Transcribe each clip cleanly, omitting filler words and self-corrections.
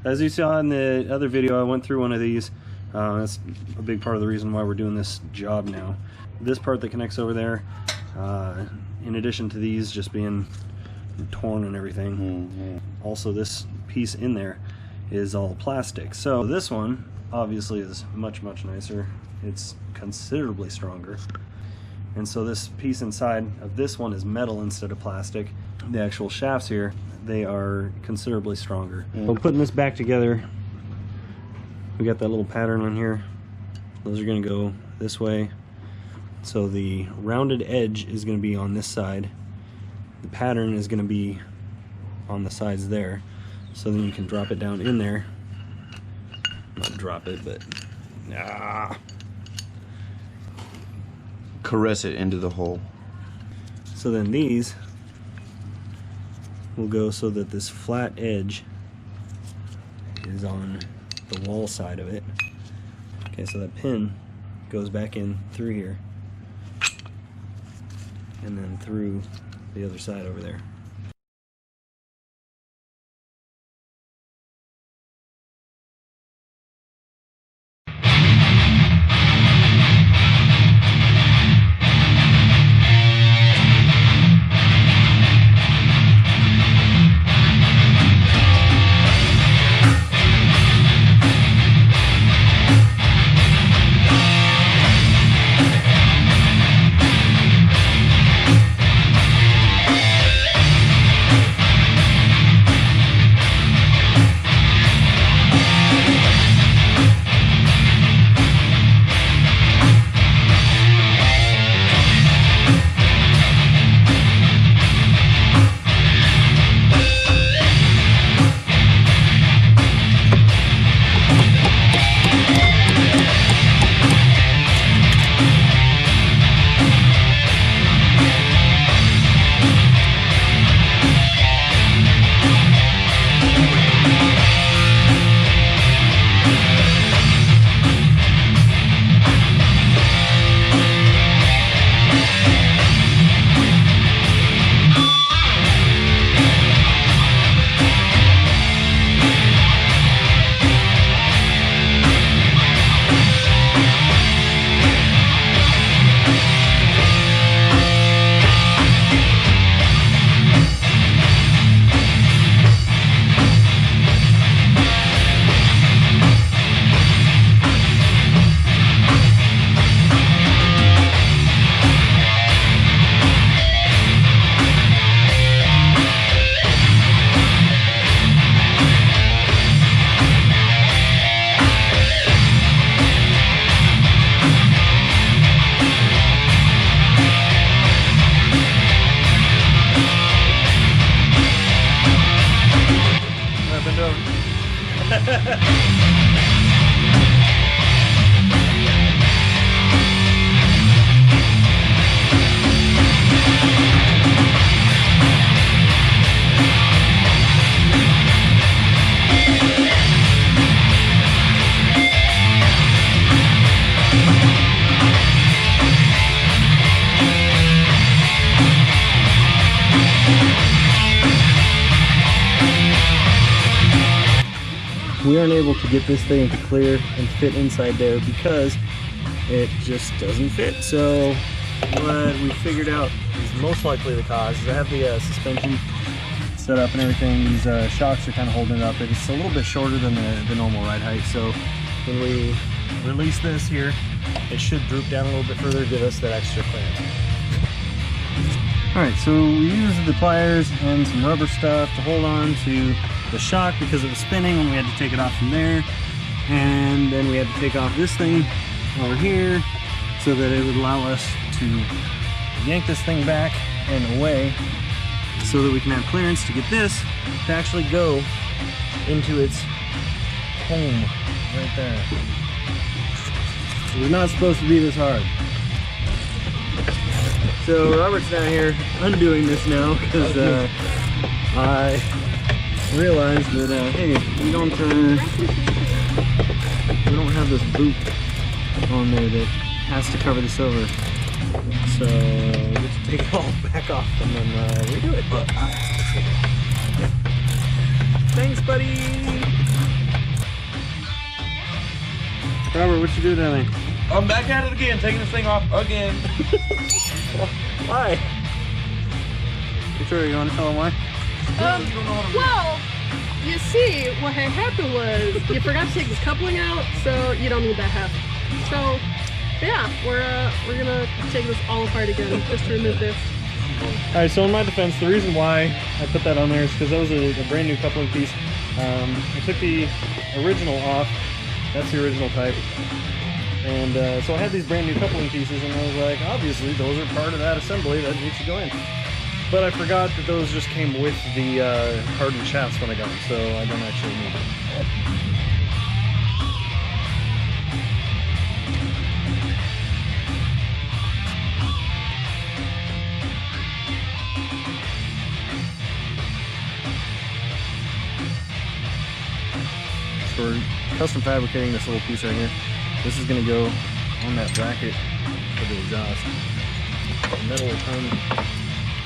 As you saw in the other video, I went through one of these. That's a big part of the reason why we're doing this job now. This part that connects over there, in addition to these just being torn and everything, also this piece in there is all plastic. So this one obviously is much nicer. It's considerably stronger. And so this piece inside of this one is metal instead of plastic. The actual shafts here, they are considerably stronger. So putting this back together, we got that little pattern on here. Those are going to go this way. So the rounded edge is going to be on this side. The pattern is going to be on the sides there. So then you can drop it down in there. Not drop it, but caress it into the hole. So then these will go so that this flat edge is on the wall side of it. Okay, so that pin goes back in through here and then through the other side over there. We aren't able to get this thing to clear and fit inside there because it just doesn't fit. So what we figured out is most likely the cause is I have the suspension set up and everything. These shocks are kind of holding it up. It's a little bit shorter than the normal ride height. So when we release this here, it should droop down a little bit further, give us that extra clearance. Alright, so we used the pliers and some rubber stuff to hold on to the shock because of the spinning, and we had to take it off from there. And then we had to take off this thing over here so that it would allow us to yank this thing back and away so that we can have clearance to get this to actually go into its home right there. It was not supposed to be this hard. So Robert's down here undoing this now because I realized that hey, we don't have this boot on there that has to cover this over. So we have to take it all back off and then redo it. Thanks, buddy. Robert, what you do down there? I'm back at it again, taking this thing off again. Why? Victoria, you want to tell them why? Well, you see, what had happened was you forgot to take this coupling out, so you don't need that heft. So, yeah, we're gonna take this all apart again just to remove this. Alright, so in my defense, the reason why I put that on there is because that was a brand new coupling piece. I took the original off. That's the original type. And so I had these brand new coupling pieces, and I was like, obviously those are part of that assembly that needs to go in. But I forgot that those just came with the hardened shafts when I got them, so I don't actually need them. So we're custom fabricating this little piece right here. This is going to go on that bracket for the exhaust. The metal will come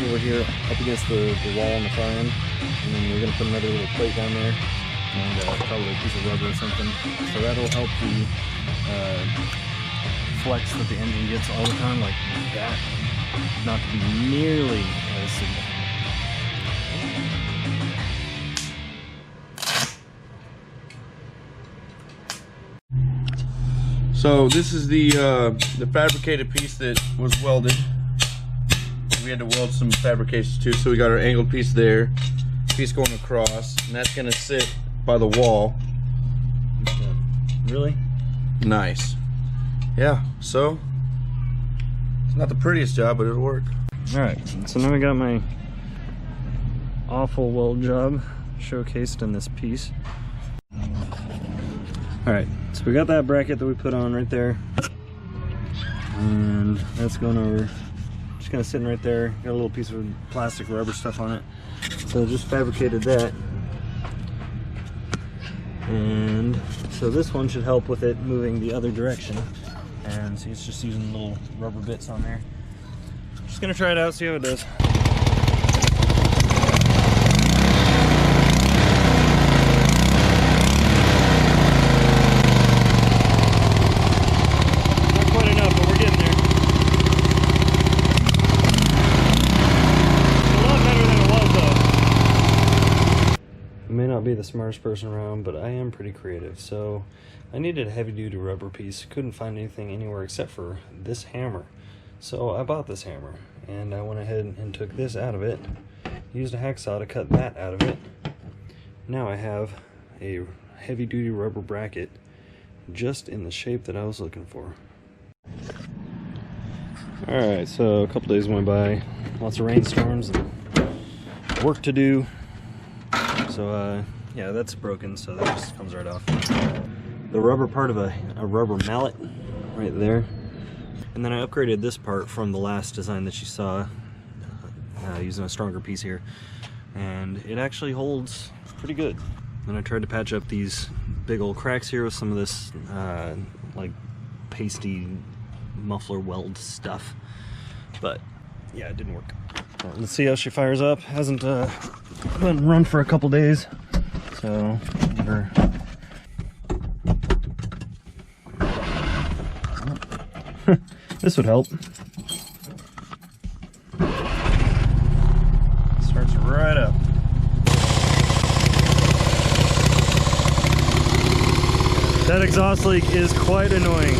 over here up against the wall on the far end, and then we're going to put another little plate down there and probably a piece of rubber or something. So that'll help the flex that the engine gets all the time, like that, not to be nearly as significant. So this is the fabricated piece that was welded. We had to weld some fabrications too, so we got our angled piece there, piece going across, and that's gonna sit by the wall. Really? Nice. Yeah, so it's not the prettiest job, but it'll work. Alright, so now I got my awful weld job showcased in this piece. Alright, so we got that bracket that we put on right there, and that's going over, just kind of sitting right there. Got a little piece of plastic rubber stuff on it, so just fabricated that. And so this one should help with it moving the other direction, and see, it's just using little rubber bits on there. Just gonna try it out, see how it does. Be the smartest person around, but I am pretty creative, so I needed a heavy-duty rubber piece. Couldn't find anything anywhere except for this hammer, so I bought this hammer, and I went ahead and took this out of it, used a hacksaw to cut that out of it. Now I have a heavy-duty rubber bracket just in the shape that I was looking for. Alright, so a couple days went by, lots of rainstorms and work to do. So yeah, that's broken, so that just comes right off. The rubber part of a rubber mallet right there. And then I upgraded this part from the last design that you saw, using a stronger piece here. And it actually holds pretty good. And I tried to patch up these big old cracks here with some of this like pasty muffler weld stuff. But yeah, it didn't work. Let's see how she fires up. Hasn't been run for a couple days, so whatever. This would help. Starts right up. That exhaust leak is quite annoying.